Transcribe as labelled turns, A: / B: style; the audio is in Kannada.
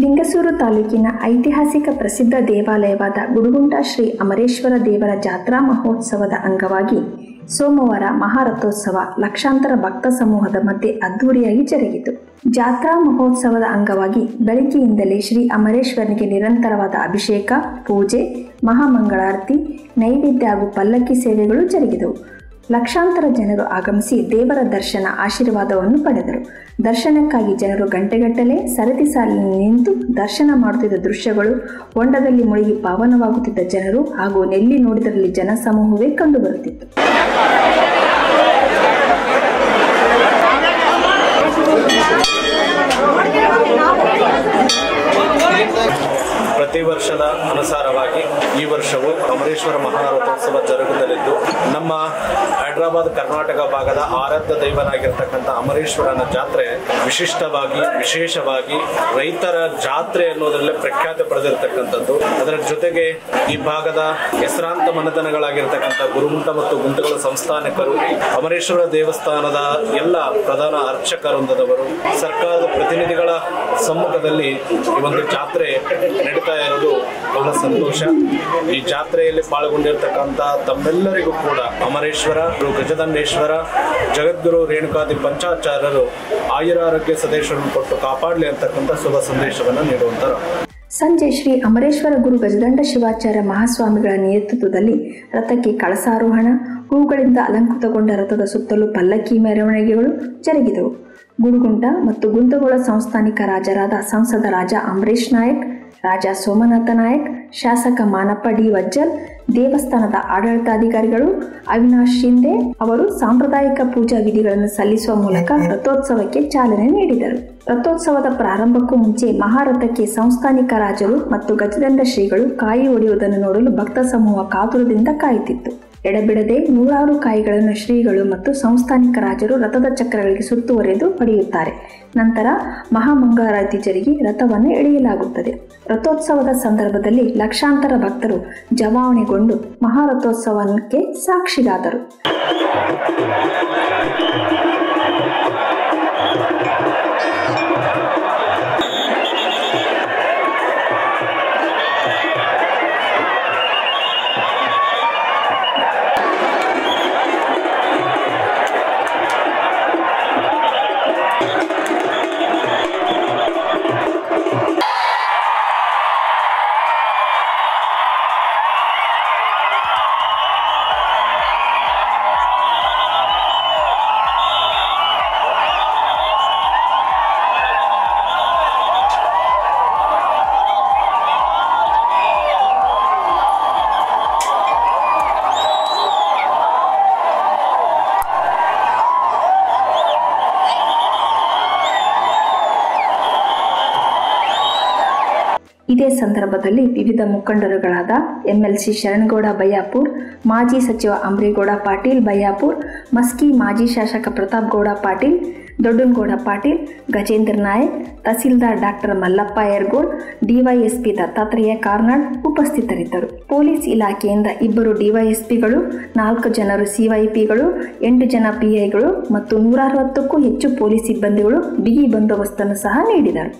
A: ಲಿಂಗಸೂರು ತಾಲೂಕಿನ ಐತಿಹಾಸಿಕ ಪ್ರಸಿದ್ಧ ದೇವಾಲಯವಾದ ಗುಡುಗುಂಟ ಶ್ರೀ ಅಮರೇಶ್ವರ ದೇವರ ಜಾತ್ರಾ ಮಹೋತ್ಸವದ ಅಂಗವಾಗಿ ಸೋಮವಾರ ಮಹಾರಥೋತ್ಸವ ಲಕ್ಷಾಂತರ ಭಕ್ತ ಸಮೂಹದ ಮಧ್ಯೆ ಅದ್ದೂರಿಯಾಗಿ ಜರುಗಿತು. ಜಾತ್ರಾ ಮಹೋತ್ಸವದ ಅಂಗವಾಗಿ ಬೆಳಗ್ಗೆಯಿಂದಲೇ ಶ್ರೀ ಅಮರೇಶ್ವರನಿಗೆ ನಿರಂತರವಾದ ಅಭಿಷೇಕ, ಪೂಜೆ, ಮಹಾಮಂಗಳಾರತಿ, ನೈವೇದ್ಯ ಹಾಗೂ ಪಲ್ಲಕ್ಕಿ ಸೇವೆಗಳು ಜರುಗಿದವು. ಲಕ್ಷಾಂತರ ಜನರು ಆಗಮಿಸಿ ದೇವರ ದರ್ಶನ ಆಶೀರ್ವಾದವನ್ನು ಪಡೆದರು. ದರ್ಶನಕ್ಕಾಗಿ ಜನರು ಗಂಟೆಗಟ್ಟಲೆ ಸರತಿ ಸಾಲಿನಲ್ಲಿ ನಿಂತು ದರ್ಶನ ಮಾಡುತ್ತಿದ್ದ ದೃಶ್ಯಗಳು, ಹೊಂಡದಲ್ಲಿ ಮುಳುಗಿ ಪಾವನವಾಗುತ್ತಿದ್ದ ಜನರು ಹಾಗೂ ನೆಲ್ಲಿ ನೋಡಿದರಲ್ಲಿ ಜನಸಮೂಹವೇ ಕಂಡುಬರುತ್ತಿತ್ತು.
B: ಪ್ರತಿ ವರ್ಷದ ಅನುಸಾರವಾಗಿ ಈ ವರ್ಷವೂ ಅಮರೇಶ್ವರ ಮಹಾರಥೋತ್ಸವ ಜರುಗಲಿದ್ದು, ನಮ್ಮ ಹೈದರಾಬಾದ್ ಕರ್ನಾಟಕ ಭಾಗದ ಆರಾಧ್ಯ ದೈವನಾಗಿರ್ತಕ್ಕಂಥ ಅಮರೇಶ್ವರನ ಜಾತ್ರೆ ವಿಶೇಷವಾಗಿ ರೈತರ ಜಾತ್ರೆ ಅನ್ನೋದರಲ್ಲೇ ಪ್ರಖ್ಯಾತಿ ಪಡೆದಿರತಕ್ಕಂಥದ್ದು. ಅದರ ಜೊತೆಗೆ ಈ ಭಾಗದ ಹೆಸರಾಂತ ಮನೆತನಗಳಾಗಿರ್ತಕ್ಕಂಥ ಗುರುಗುಂಟ ಮತ್ತು ಗುಂಟಗಳ ಸಂಸ್ಥಾನಕರು, ಅಮರೇಶ್ವರ ದೇವಸ್ಥಾನದ ಎಲ್ಲ ಪ್ರಧಾನ ಅರ್ಚಕವೃಂದದವರು, ಸರ್ಕಾರದ ಪ್ರತಿನಿಧಿಗಳ ಸಮ್ಮುಖದಲ್ಲಿ ಈ ಒಂದು ಜಾತ್ರೆ ನಡೀತಾ ಇರೋದು ಬಹಳ ಸಂತೋಷ. ಈ ಜಾತ್ರೆಯಲ್ಲಿ ಪಾಲ್ಗೊಂಡಿರ್ತಕ್ಕಂಥ ತಮ್ಮೆಲ್ಲರಿಗೂ ಕೂಡ ಅಮರೇಶ್ವರ, ಗಜದಂಡೇಶ್ವರ, ಜಗದ್ಗುರು ರೇಣುಕಾದಿ ಪಂಚಾಚಾರ್ಯರು ಆಯುರಾರೋಗ್ಯ ಸದೇಶವನ್ನು ಕೊಟ್ಟು ಕಾಪಾಡಲಿ ಅಂತಕ್ಕಂಥ ಶುಭ ಸಂದೇಶವನ್ನು ನೀಡುವಂತರ.
A: ಸಂಜೆ ಶ್ರೀ ಅಮರೇಶ್ವರ ಗುರು ಗಜದಂಡ ಶಿವಾಚಾರ್ಯ ಮಹಾಸ್ವಾಮಿಗಳ ನೇತೃತ್ವದಲ್ಲಿ ರಥಕ್ಕೆ ಕಳಸಾರೋಹಣ, ಹೂಗಳಿಂದ ಅಲಂಕೃತಗೊಂಡ ರಥದ ಸುತ್ತಲೂ ಪಲ್ಲಕ್ಕಿ ಮೆರವಣಿಗೆಗಳು ಜರುಗಿದವು. ಗುಡುಗುಂಟ ಮತ್ತು ಗುಂತಗೋಳ ಸಂಸ್ಥಾನಿಕ ರಾಜರಾದ ಸಂಸದ ರಾಜ ಅಂಬರೀಶ್ ನಾಯಕ್, ರಾಜ ಸೋಮನಾಥ ನಾಯಕ್, ಶಾಸಕ ಮಾನಪ್ಪ ಡಿ ವಜ್ಜಲ್, ದೇವಸ್ಥಾನದ ಆಡಳಿತಾಧಿಕಾರಿಗಳು ಅವಿನಾಶ್ ಶಿಂದೆ ಅವರು ಸಾಂಪ್ರದಾಯಿಕ ಪೂಜಾ ವಿಧಿಗಳನ್ನು ಸಲ್ಲಿಸುವ ಮೂಲಕ ರಥೋತ್ಸವಕ್ಕೆ ಚಾಲನೆ ನೀಡಿದರು. ರಥೋತ್ಸವದ ಪ್ರಾರಂಭಕ್ಕೂ ಮುಂಚೆ ಮಹಾರಥಕ್ಕೆ ಸಂಸ್ಥಾನಿಕ ರಾಜರು ಮತ್ತು ಗಜದಂಡ ಶ್ರೀಗಳು ಕಾಯಿ ಒಡೆಯುವುದನ್ನು ನೋಡಲು ಭಕ್ತ ಸಮೂಹ ಕಾತುರದಿಂದ ಕಾಯುತ್ತಿತ್ತು. ಎಡಬಿಡದೆ ನೂರಾರು ಕಾಯಿಗಳನ್ನು ಶ್ರೀಗಳು ಮತ್ತು ಸಂಸ್ಥಾನಿಕ ರಾಜರು ರಥದ ಚಕ್ರಗಳಿಗೆ ಸುತ್ತುವರೆದು ಹೊಡೆಯುತ್ತಾರೆ. ನಂತರ ಮಹಾಮಂಗಳಾರತಿ ಜರುಗಿ ರಥವನ್ನು ಎಳೆಯಲಾಗುತ್ತದೆ. ರಥೋತ್ಸವದ ಸಂದರ್ಭದಲ್ಲಿ ಲಕ್ಷಾಂತರ ಭಕ್ತರು ಜಮಾವಣೆಗೊಂಡು ಮಹಾರಥೋತ್ಸವಕ್ಕೆ ಸಾಕ್ಷಿಗಾದರು. ಇದೇ ಸಂದರ್ಭದಲ್ಲಿ ವಿವಿಧ ಮುಖಂಡರುಗಳಾದ ಎಂಎಲ್ಸಿ ಶರಣಗೌಡ ಬಯ್ಯಾಪುರ್, ಮಾಜಿ ಸಚಿವ ಅಂಬ್ರೇಗೌಡ ಪಾಟೀಲ್ ಬಯ್ಯಾಪುರ್, ಮಸ್ಕಿ ಮಾಜಿ ಶಾಸಕ ಪ್ರತಾಪ್ ಗೌಡ ಪಾಟೀಲ್, ದೊಡ್ಡನಗೌಡ ಪಾಟೀಲ್, ಗಜೇಂದ್ರ ನಾಯಕ್, ತಹಸೀಲ್ದಾರ್ ಡಾಕ್ಟರ್ ಮಲ್ಲಪ್ಪ ಯರ್ಗೋಳ್, ಡಿವೈಎಸ್ಪಿ ದತ್ತಾತ್ರೇಯ ಕಾರ್ನಾಡ್ ಉಪಸ್ಥಿತರಿದ್ದರು. ಪೊಲೀಸ್ ಇಲಾಖೆಯಿಂದ 2 ಡಿವೈಎಸ್ಪಿಗಳು, 4 ಜನರು ಸಿವೈಪಿಗಳು, 8 ಜನ ಪಿಐಗಳು ಮತ್ತು 160ಕ್ಕೂ ಹೆಚ್ಚು ಪೊಲೀಸ್ ಸಿಬ್ಬಂದಿಗಳು ಬಿಗಿ ಬಂದೋಬಸ್ತನ್ನು ಸಹ ನೀಡಿದರು.